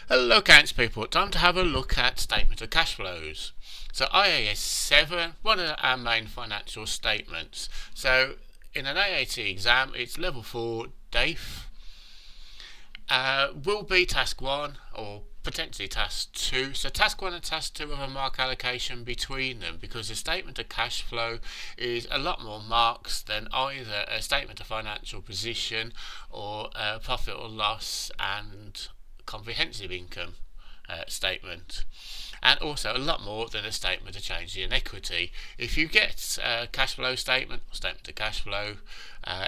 Hello accounts people, time to have a look at statement of cash flows. So IAS 7, one of our main financial statements. So in an AAT exam it's level 4 DAIF. Will be task 1 or potentially task 2. So task 1 and task 2 have a mark allocation between them because the statement of cash flow is a lot more marks than either a statement of financial position or a profit or loss and comprehensive income statement, and also a lot more than a statement of change in equity. If you get a cash flow statement or statement of cash flow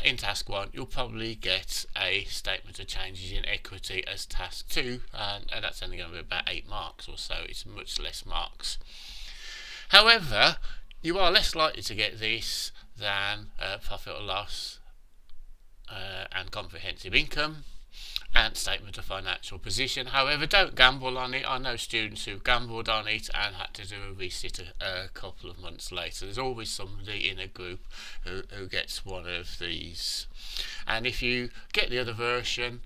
in task 1, you'll probably get a statement of changes in equity as task 2, and that's only going to be about 8 marks or so. It's much less marks. However, you are less likely to get this than profit or loss and comprehensive income and statement of financial position. However, don't gamble on it. I know students who've gambled on it and had to do a resit a couple of months later. There's always somebody in a group who gets one of these. And if you get the other version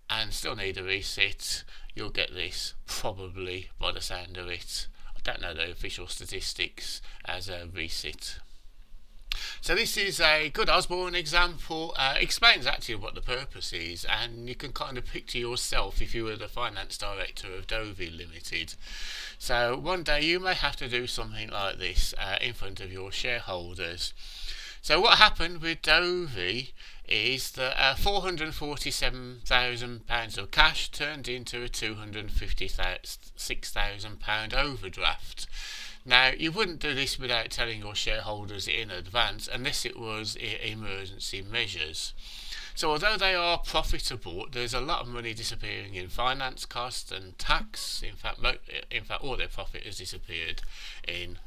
and still need a resit, you'll get this probably by the sound of it. I don't know the official statistics as a resit. So this is a good Osborne example. Explains actually what the purpose is, and you can kind of picture yourself if you were the finance director of Dovey Limited. So one day you may have to do something like this in front of your shareholders. So what happened with Dovey is that £447,000 of cash turned into a £256,000 overdraft. Now, you wouldn't do this without telling your shareholders in advance unless it was emergency measures. So although they are profitable, there's a lot of money disappearing in finance costs and tax. In fact, all their profit has disappeared in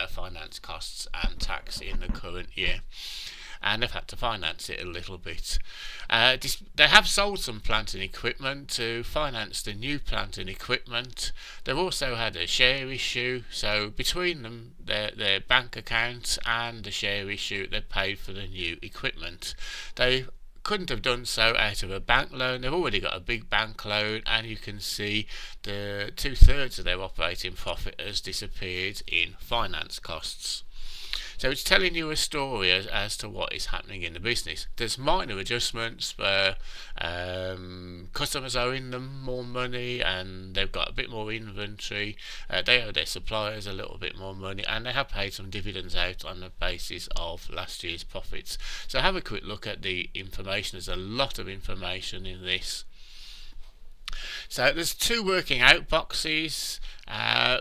finance costs and tax in the current year, and they've had to finance it a little bit. They have sold some plant and equipment to finance the new plant and equipment. They've also had a share issue, so between them, their bank account and the share issue, they've paid for the new equipment. They couldn't have done so out of a bank loan. They've already got a big bank loan, and you can see the 2/3 of their operating profit has disappeared in finance costs. So it's telling you a story as to what is happening in the business. There's minor adjustments where customers are owing them more money and they've got a bit more inventory. They owe their suppliers a little bit more money, and they have paid some dividends out on the basis of last year's profits. So have a quick look at the information. There's a lot of information in this. So there's 2 working out boxes.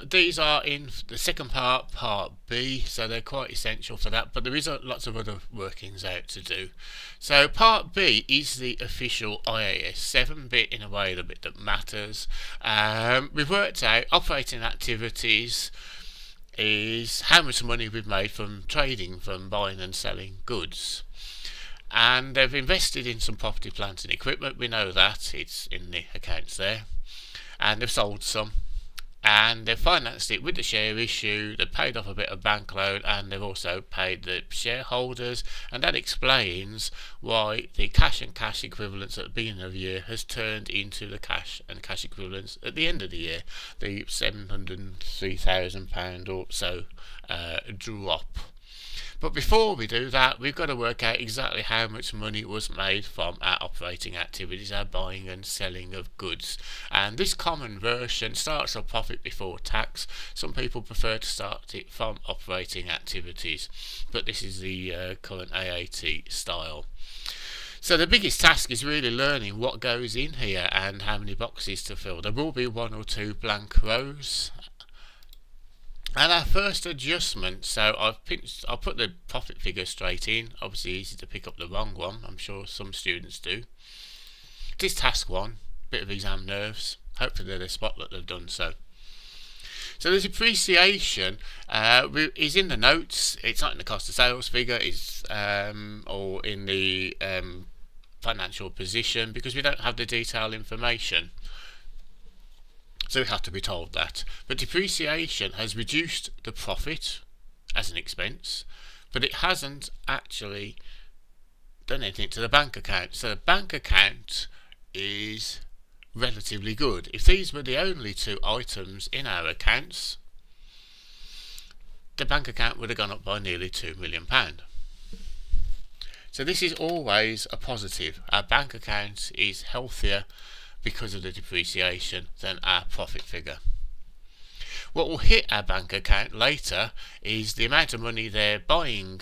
These are in the second part B, so they're quite essential for that, but there is lots of other workings out to do. So part B is the official IAS 7 bit, in a way the bit that matters. We've worked out operating activities is how much money we've made from trading, from buying and selling goods. And they've invested in some property, plant and equipment. We know that, it's in the accounts there. And they've sold some, and they've financed it with the share issue. They've paid off a bit of bank loan, and they've also paid the shareholders, and that explains why the cash and cash equivalents at the beginning of the year has turned into the cash and cash equivalents at the end of the year, the £703,000 or so drop. But before we do that, we've got to work out exactly how much money was made from our operating activities, our buying and selling of goods. And this common version starts off profit before tax. Some people prefer to start it from operating activities, but this is the current AAT style. So the biggest task is really learning what goes in here and how many boxes to fill. There will be 1 or 2 blank rows. And our first adjustment, so I'll put the profit figure straight in. Obviously easy to pick up the wrong one, I'm sure some students do. This task 1, bit of exam nerves. Hopefully they spot that they've done so. So the depreciation is in the notes. It's not in the cost of sales figure, it's or in the financial position, because we don't have the detailed information. So we have to be told that. But depreciation has reduced the profit as an expense, but it hasn't actually done anything to the bank account. So the bank account is relatively good. If these were the only two items in our accounts, the bank account would have gone up by nearly £2 million. So this is always a positive. Our bank account is healthier because of the depreciation than our profit figure. What will hit our bank account later is the amount of money they're buying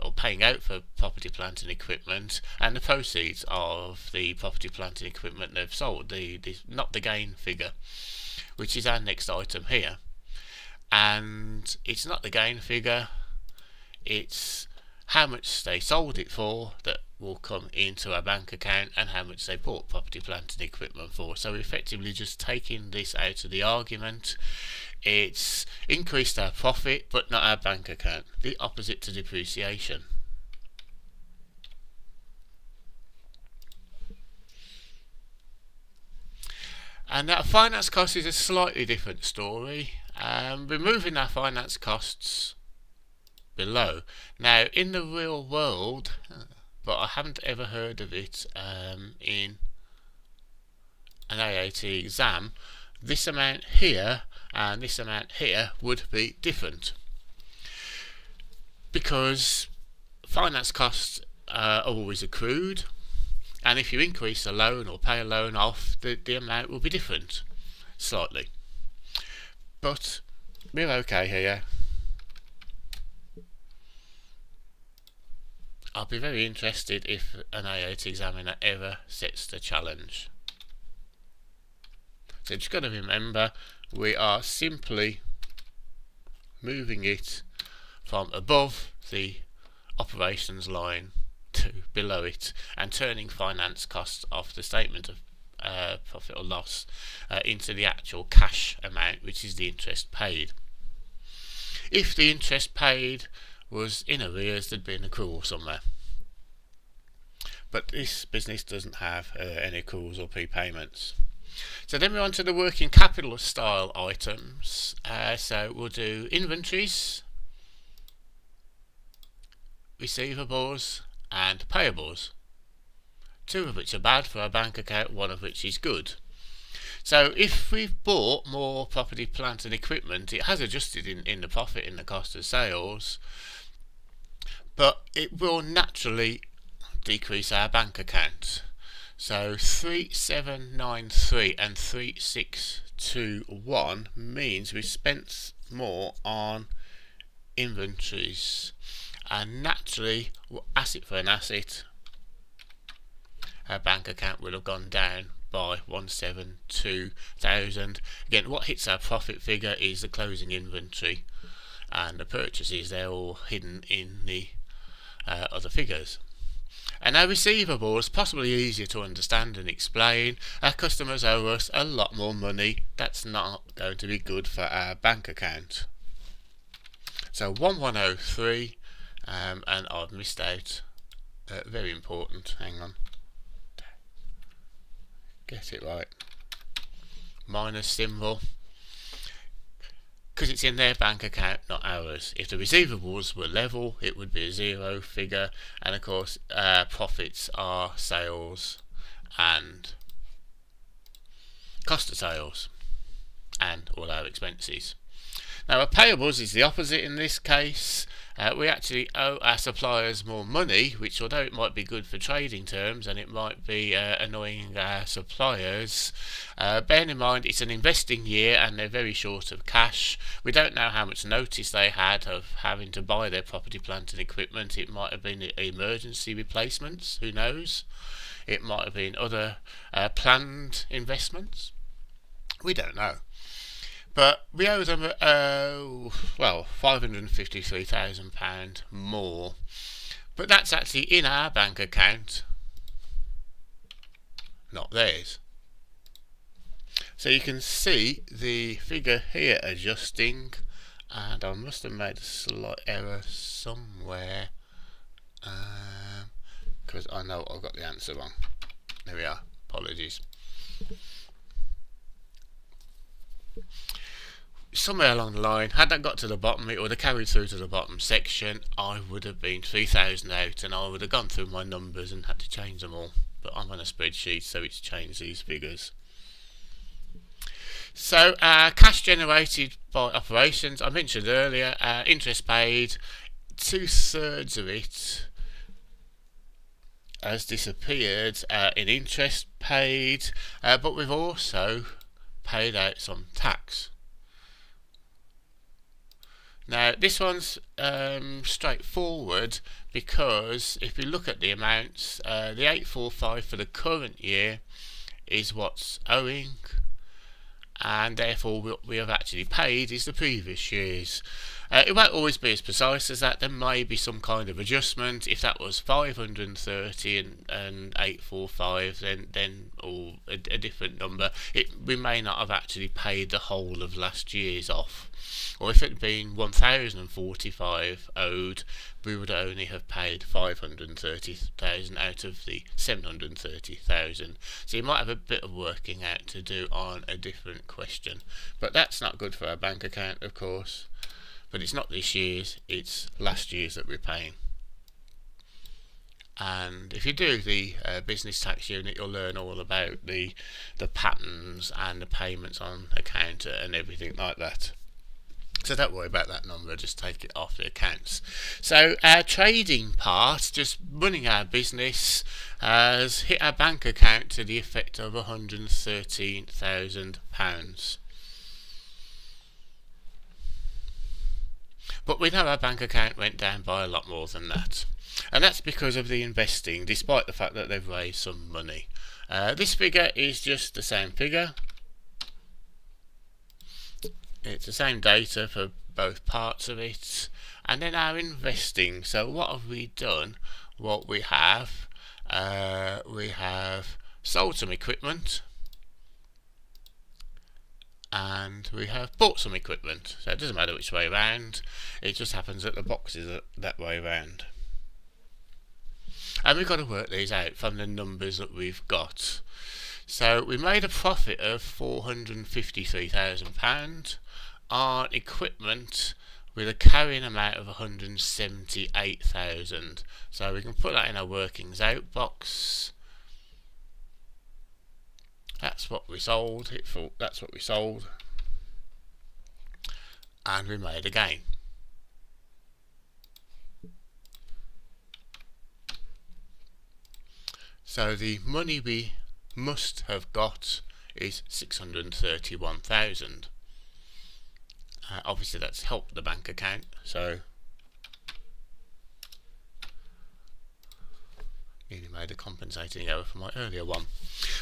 or paying out for property, plant and equipment, and the proceeds of the property, plant and equipment they've sold, not the gain figure, which is our next item here. And it's not the gain figure, it's how much they sold it for that will come into our bank account and how much they bought property, plant and equipment for. So effectively just taking this out of the argument, it's increased our profit but not our bank account, the opposite to depreciation. And our finance cost is a slightly different story. Removing our finance costs below. Now in the real world, but I haven't ever heard of it in an AAT exam, this amount here and this amount here would be different, because finance costs are always accrued, and if you increase a loan or pay a loan off, the amount will be different slightly. But we're okay here. I'll be very interested if an AAT examiner ever sets the challenge. So just got to remember, we are simply moving it from above the operations line to below it and turning finance costs off the statement of profit or loss into the actual cash amount, which is the interest paid. If the interest paid was in arrears, there'd be an accrual somewhere. But this business doesn't have any accruals or prepayments. So then we're on to the working capital style items. So we'll do inventories, receivables and payables, two of which are bad for our bank account, one of which is good. So if we've bought more property, plant and equipment, it has adjusted in the profit in the cost of sales, but it will naturally decrease our bank account. So 3793 and 3621 means we spent more on inventories, and naturally, asset for an asset, our bank account will have gone down by 172,000. Again, what hits our profit figure is the closing inventory, and the purchases, they're all hidden in the other figures. And our receivables, possibly easier to understand and explain. Our customers owe us a lot more money. That's not going to be good for our bank account. So 1103, and I've missed out. Very important. Hang on. Get it right. Minus symbol. Because it's in their bank account, not ours. If the receivables were level, it would be a zero figure, and of course profits are sales and cost of sales and all our expenses. Now our payables is the opposite in this case. We actually owe our suppliers more money, which, although it might be good for trading terms and it might be annoying our suppliers, bearing in mind it's an investing year and they're very short of cash. We don't know how much notice they had of having to buy their property, plant and equipment. It might have been emergency replacements, who knows. It might have been other planned investments. We don't know. But we owe them, £553,000 more. But that's actually in our bank account, not theirs. So you can see the figure here adjusting, and I must have made a slight error somewhere, because I know I've got the answer wrong. There we are. Apologies. Somewhere along the line, had that got to the bottom, it would have carried through to the bottom section. I would have been 3,000 out, and I would have gone through my numbers and had to change them all. but I'm on a spreadsheet, so it's changed these figures. So cash generated by operations, I mentioned earlier, interest paid, 2/3 of it has disappeared in interest paid, but we've also paid out some tax. Now this one's straightforward, because if we look at the amounts, the 845 for the current year is what's owing, and therefore what we have actually paid is the previous year's. It won't always be as precise as that. There may be some kind of adjustment. If that was 530 and 845, then or a different number, we may not have actually paid the whole of last year's off. Or if it had been 1045 owed, we would only have paid 530,000 out of the 730,000. So you might have a bit of working out to do on a different question. But that's not good for our bank account, of course. But it's not this year's, it's last year's that we're paying. And if you do the business tax unit, you'll learn all about the patterns and the payments on account and everything like that. So don't worry about that number, just take it off the accounts. So our trading part, just running our business, has hit our bank account to the effect of £113,000. But we know our bank account went down by a lot more than that. And that's because of the investing, despite the fact that they've raised some money. This figure is just the same figure. It's the same data for both parts of it. And then our investing. So what have we done? What we have sold some equipment, and we have bought some equipment. So it doesn't matter which way around, it just happens that the boxes are that way around. And we've got to work these out from the numbers that we've got. So we made a profit of £453,000 on equipment with a carrying amount of 178,000. So we can put that in our workings out box. That's what we sold. That's what we sold, and we made a gain. So the money we must have got is 631,000. Obviously that's helped the bank account, so nearly made a compensating error for my earlier one.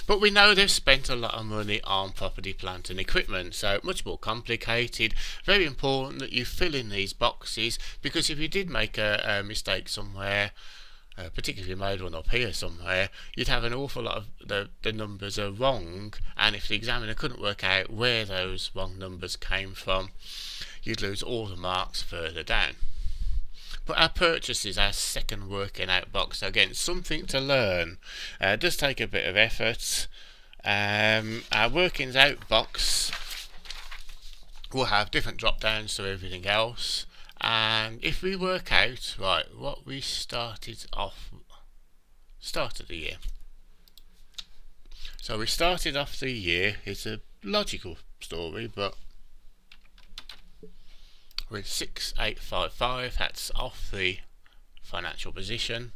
But we know they've spent a lot of money on property, plant and equipment, so much more complicated. Very important that you fill in these boxes, because if you did make a mistake somewhere, particularly if you made one up here somewhere, you'd have an awful lot of the numbers are wrong, and if the examiner couldn't work out where those wrong numbers came from, you'd lose all the marks further down. But our purchases, our second working out box, so again, something to learn. It does take a bit of effort. Our workings out box will have different drop downs to everything else. And if we work out, right, what we started the year. So we started off the year, it's a logical story, but with 6855, that's off the financial position.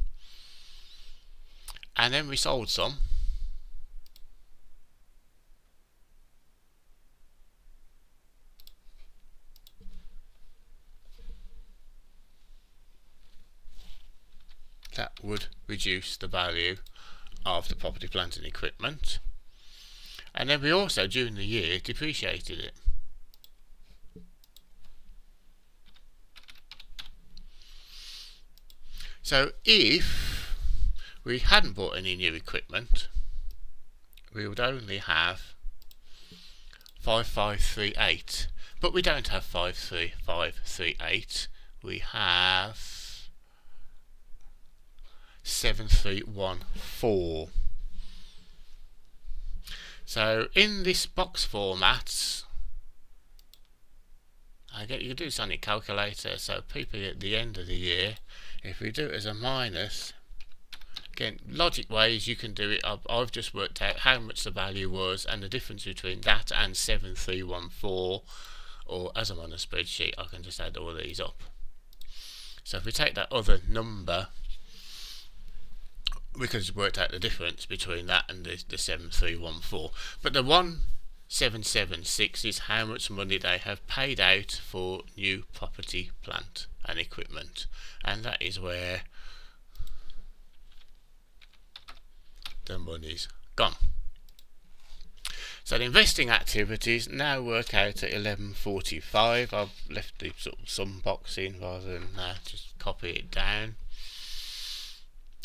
And then we sold some. That would reduce the value of the property, plant and equipment. And then we also, during the year, depreciated it. So if we hadn't bought any new equipment, we would only have 5538. But we don't have 53538. We have 7314. So in this box format, you can do this on your calculator. So people at the end of the year, if we do it as a minus, again, logic ways you can do it. I've just worked out how much the value was and the difference between that and 7314, or as I'm on a spreadsheet I can just add all these up. So if we take that other number, we can just work out the difference between that and the 7314. But the 1776 is how much money they have paid out for new property, plant and equipment, and that is where the money's gone. So the investing activities now work out at 1145. I've left the sort of sum box in rather than just copy it down.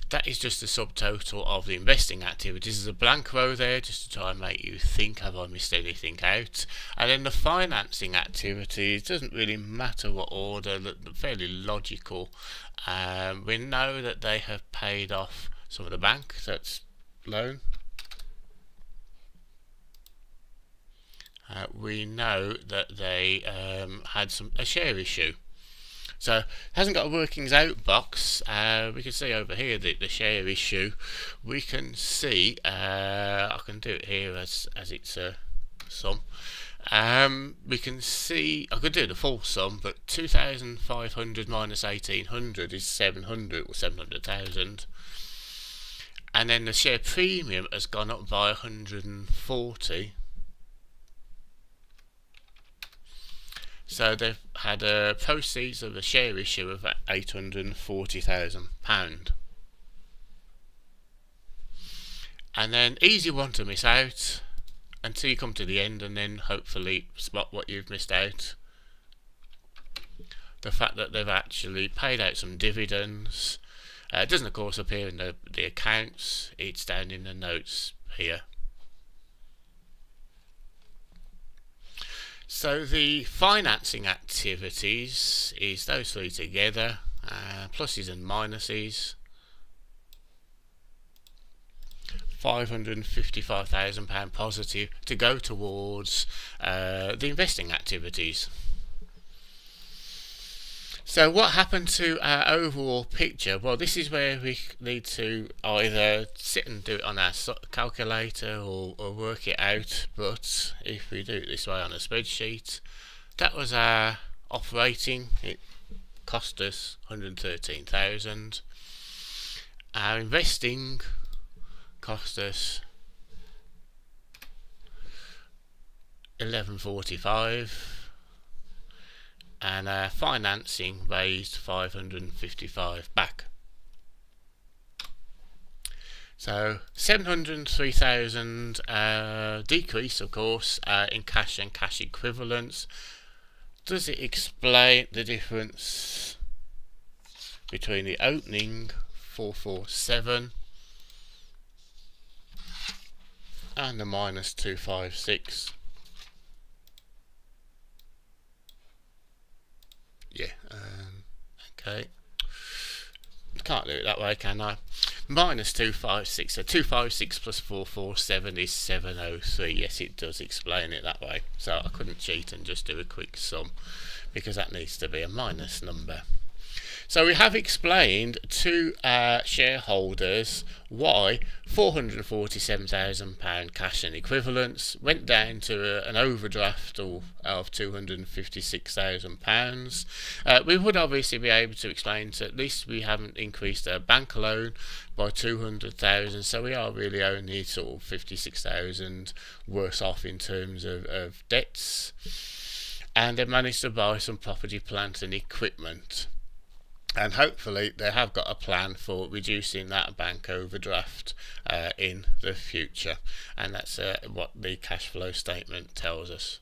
That is just the subtotal of the investing activities. There's a blank row there just to try and make you think, have I missed anything out? And then the financing activities, doesn't really matter what order, they're fairly logical. We know that they have paid off some of the bank, that's loan. We know that they had a share issue. So it hasn't got a workings out box. We can see over here the share issue. We can see, I can do it here as it's a sum. We can see, I could do the full sum, but 2,500 minus 1,800 is 700 or 700,000. And then the share premium has gone up by 140. So they've had proceeds of a share issue of £840,000. And then easy one to miss out until you come to the end and then hopefully spot what you've missed out. The fact that they've actually paid out some dividends. It doesn't of course appear in the accounts, it's down in the notes here. So the financing activities is those three together, pluses and minuses. £555,000 positive to go towards the investing activities. So what happened to our overall picture? Well, this is where we need to either sit and do it on our calculator or work it out. But if we do it this way on a spreadsheet, that was our operating. It cost us 113,000. Our investing cost us 1145. And our financing raised 555 back. So 703,000 decrease, of course, in cash and cash equivalents. Does it explain the difference between the opening 447 and the minus 256? Yeah, okay. Can't do it that way, can I? Minus 256, so 256 plus 447 is 703. Yes, it does explain it that way. So I couldn't cheat and just do a quick sum, because that needs to be a minus number. So we have explained to our shareholders why £447,000 cash and equivalents went down to an overdraft of £256,000. We would obviously be able to explain that at least we haven't increased our bank loan by 200,000, so we are really only sort of 56,000 worse off in terms of debts, and they managed to buy some property, plant and equipment. And hopefully they have got a plan for reducing that bank overdraft in the future, and that's what the cash flow statement tells us.